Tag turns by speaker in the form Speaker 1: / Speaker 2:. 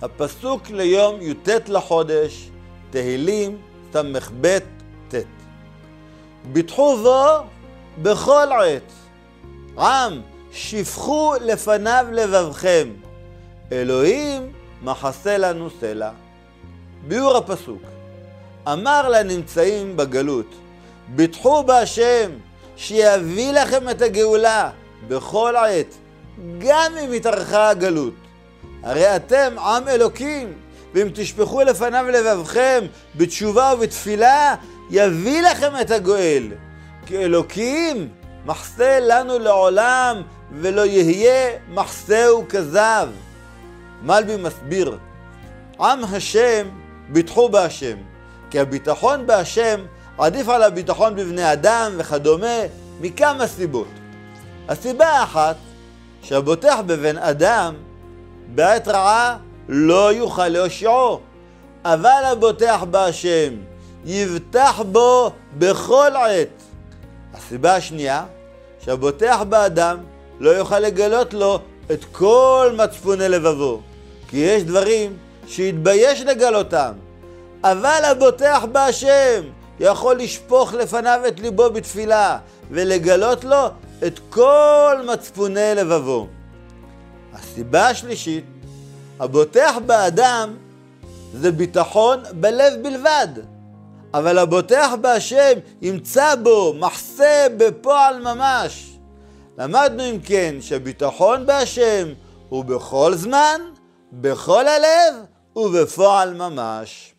Speaker 1: הפסוק ליום י"ט לחודש, תהילים ס"ב ט'. ביטחו בו בכל עת, עם שפכו לפניו לבבכם, אלוהים מחסה לנו סלע. ביאור הפסוק: אמר לנמצאים בגלות, ביטחו בהשם שיביא לכם את הגאולה בכל עת, גם אם התארכה הגלות. הרי אתם עם אלוקים, ואם תשפכו לפניו לבבכם בתשובה ובתפילה, יביא לכם את הגואל. כי אלוקים מחסה לנו לעולם, ולא יהיה מחסהו כזב. מלבי מסביר, עם השם ביטחו בהשם, כי הביטחון בהשם עדיף על הביטחון בבני אדם וכדומה מכמה סיבות. הסיבה האחת, שהבוטח בבן אדם בעת רעה לא יוכל להושיעו, אבל הבוטח בהשם יבטח בו בכל עת. הסיבה השנייה, שהבוטח באדם לא יוכל לגלות לו את כל מצפוני לבבו, כי יש דברים שיתבייש לגלותם, אבל הבוטח בהשם יכול לשפוך לפניו את ליבו בתפילה ולגלות לו את כל מצפוני לבבו. הסיבה השלישית, הבוטח באדם זה ביטחון בלב בלבד, אבל הבוטח בהשם ימצא בו מחסה בפועל ממש. למדנו אם כן שהביטחון בהשם הוא בכל זמן, בכל הלב ובפועל ממש.